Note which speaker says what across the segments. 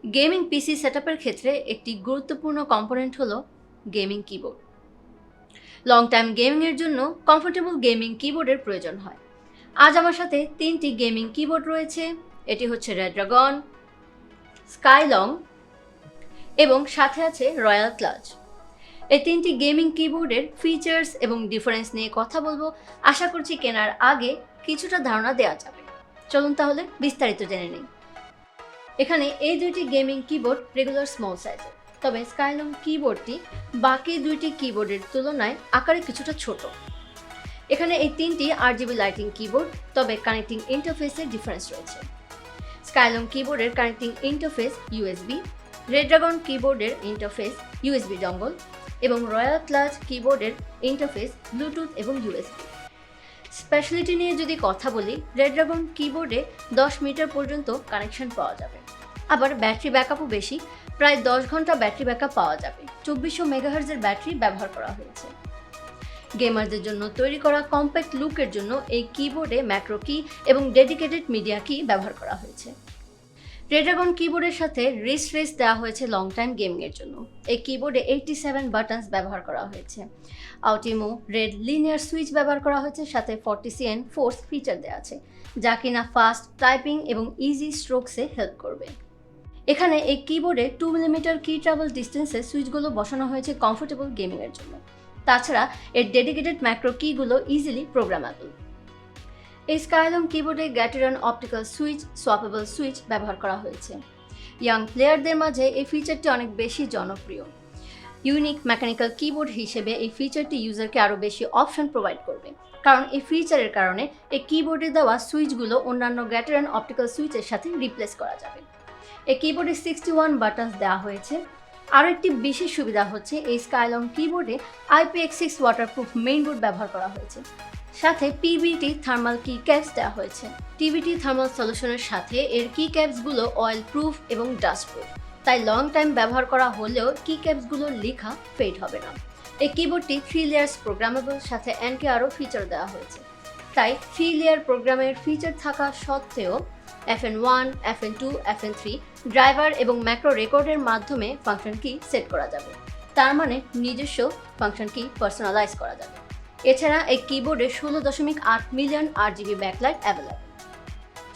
Speaker 1: Gaming পিসি সেটআপের ক্ষেত্রে একটি গুরুত্বপূর্ণ কম্পোনেন্ট হলো গেমিং কিবোর্ড। লং টাইম গেমিংয়ের জন্য কমফোর্টেবল গেমিং কিবোর্ডের প্রয়োজন হয়। আজ আমার সাথে তিনটি গেমিং কিবোর্ড রয়েছে। এটি হচ্ছে রেড্রাগন, স্কাইলং এবং সাথে আছে রয়্যাল ক্লাচ। এই তিনটি গেমিং কিবোর্ডের ফিচার্স এবং ডিফারেন্স নিয়ে কথা বলবো। আশা করছি কেনার আগে কিছুটা ধারণা দেওয়া যাবে। চলুন তাহলে বিস্তারিত জেনে নিই। এখানে এই দুইটি গেমিং কিবোর্ড রেগুলার স্মল সাইজের, তবে স্কাইলং কিবোর্ডটি বাকি দুইটি কিবোর্ডের তুলনায় আকারে কিছুটা ছোট। এখানে এই তিনটি RGB লাইটিং কিবোর্ড, তবে কানেক্টিং ইন্টারফেসের ডিফারেন্স রয়েছে। স্কাইলং কিবোর্ডের কানেক্টিং ইন্টারফেস USB, রেড্রাগন কিবোর্ডের ইন্টারফেস USB ডঙ্গল এবং রয়্যাল ক্লাচ কিবোর্ডের ইন্টারফেস ব্লুটুথ এবং USB। স্পেশালিটি নিয়ে যদি কথা বলি, রেড্রাগন কিবোর্ডে 10 মিটার পর্যন্ত কানেকশন পাওয়া যাবে। আবার ব্যাটারি ব্যাকআপও বেশি, প্রায় 10 ঘন্টা ব্যাটারি ব্যাকআপ পাওয়া যাবে। 2400 মেগাহার্জের ব্যাটারি ব্যবহার করা হয়েছে। গেমারদের জন্য তৈরি করা কম্প্যাক্ট লুকের জন্য এই কিবোর্ডে ম্যাক্রো কি এবং ডেডিকেটেড মিডিয়া কি ব্যবহার করা হয়েছে। রেড্রাগন কিবোর্ডের সাথে রিস্ট রেস দেওয়া হয়েছে লং টাইম গেমিংয়ের জন্য। এই কিবোর্ডে 87 বাটনস ব্যবহার করা হয়েছে। আউটিমো রেড লিনিয়ার সুইচ ব্যবহার করা হয়েছে, সাথে 40cn ফোর্স ফিচার দেওয়া আছে, যা কিনা ফাস্ট টাইপিং এবং ইজি স্ট্রোকসে হেল্প করবে। এখানে এই কিবোর্ডে 2 মিলিমিটার কি ট্রাভেল ডিস্টেন্সে সুইচগুলো বসানো হয়েছে কমফোর্টেবল গেমিংয়ের জন্য। তাছাড়া এর ডেডিকেটেড ম্যাক্রো কিগুলো ইজিলি প্রোগ্রামেবল। এই স্কাইলং কিবোর্ডে গ্যাটেরন অপটিক্যাল সুইচ, সোয়াপেবল সুইচ ব্যবহার করা হয়েছে। ইয়াং প্লেয়ারদের মাঝে এই ফিচারটি অনেক বেশি জনপ্রিয়। ইউনিক মেকানিক্যাল কিবোর্ড হিসেবে এই ফিচারটি ইউজারকে আরও বেশি অপশন প্রোভাইড করবে, কারণ এই ফিচারের কারণে এই কিবোর্ডে দেওয়া সুইচগুলো অন্যান্য গ্যাটেরন অপটিক্যাল সুইচের সাথে রিপ্লেস করা যাবে। এই কিবোর্ডে 61 বাটনস দেওয়া হয়েছে। আরও একটি বিশেষ সুবিধা হচ্ছে এই স্কাইলং কিবোর্ডে IPX6 ওয়াটারপ্রুফ মেইনবোর্ড ব্যবহার করা হয়েছে, সাথে PBT থার্মাল কি ক্যাপস দেওয়া হয়েছে। TBT থার্মাল সলিউশনের সাথে এর কি ক্যাপসগুলো অয়েল প্রুফ এবং ডাস্ট প্রুফ, তাই লং টাইম ব্যবহার করা হলেও কি ক্যাপসগুলোর লেখা ফেড হবে না। এই কিবোর্ডটি 3 লেয়ার্স প্রোগ্রামেবল, সাথে NK আরও ফিচার দেওয়া হয়েছে। তাই 3 লেয়ার প্রোগ্রামের ফিচার থাকা সত্ত্বেও FN1, FN2, FN3 ড্রাইভার এবং ম্যাক্রো রেকর্ডের মাধ্যমে ফাংশন কি সেট করা যাবে। তার মানে নিজস্ব ফাংশন কি পার্সোনালাইজ করা যাবে। এছাড়া এই কিবোর্ডে 16.8 মিলিয়ন RGB ব্যাকলাইট অ্যাভেলেবল।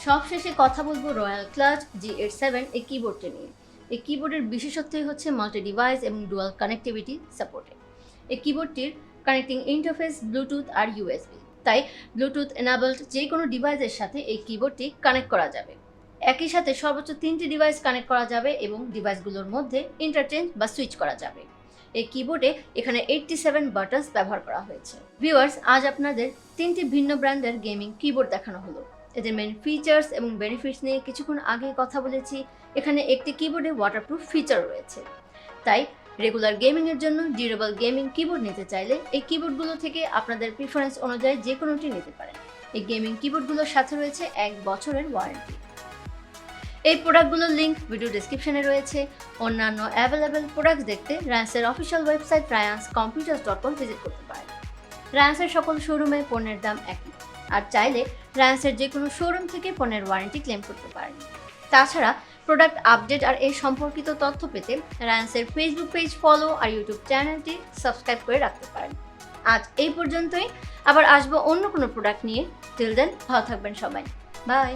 Speaker 1: সবশেষে কথা বলবো রয়্যাল ক্লাচ G87 এই কিবোর্ডটি নিয়ে। এই কিবোর্ডের বিশেষত্বই হচ্ছে মাল্টি ডিভাইস এবং ডুয়াল কানেক্টিভিটি সাপোর্টে। এই কিবোর্ডটির কানেক্টিং ইন্টারফেস ব্লুটুথ আর USB, তাই ব্লুটুথ এনাবলড যে কোনো ডিভাইসের সাথে এই কিবোর্ডটি কানেক্ট করা যাবে। একই সাথে সর্বোচ্চ 3টি ডিভাইস কানেক্ট করা যাবে এবং ডিভাইসগুলোর মধ্যে ইন্টারচেঞ্জ বা সুইচ করা যাবে। এই কিবোর্ডে এখানে 87 বাটনস ব্যবহার করা হয়েছে। ভিউয়ার্স, আজ আপনাদের 3টি ভিন্ন ব্র্যান্ডের গেমিং কিবোর্ড দেখানো হলো। এদের মেন ফিচার্স এবং বেনিফিটস নিয়ে কিছুক্ষণ আগে কথা বলেছি। এখানে একটি কিবোর্ডে ওয়াটারপ্রুফ ফিচার রয়েছে, তাই রেগুলার গেমিংয়ের জন্য ডিউরেবল গেমিং কিবোর্ড নিতে চাইলে এই কিবোর্ডগুলো থেকে আপনাদের প্রিফারেন্স অনুযায়ী যে কোনোটি নিতে পারেন। এই গেমিং কিবোর্ডগুলোর সাথে রয়েছে 1 বছরের ওয়ারেন্টি। এই প্রোডাক্টগুলোর লিঙ্ক ভিডিও ডেসক্রিপশনে রয়েছে। অন্যান্য অ্যাভেলেবেল প্রোডাক্টস দেখতে রায়ান্সের অফিসিয়াল ওয়েবসাইট rayanscomputers.com ভিজিট করতে পারেন। রায়ান্সের সকল শোরুমে পণ্যের দাম একই, আর চাইলে রায়ান্সের যে কোনো শোরুম থেকে পণ্যের ওয়ারেন্টি ক্লেম করতে পারেন। তাছাড়া প্রোডাক্ট আপডেট আর এই সম্পর্কিত তথ্য পেতে রায়ান্সের ফেসবুক পেজ ফলো আর ইউটিউব চ্যানেলটি সাবস্ক্রাইব করে রাখতে পারেন। আজ এই পর্যন্তই, আবার আসবো অন্য কোনো প্রোডাক্ট নিয়ে। টিল দেন ভালো থাকবেন সবাই, বাই।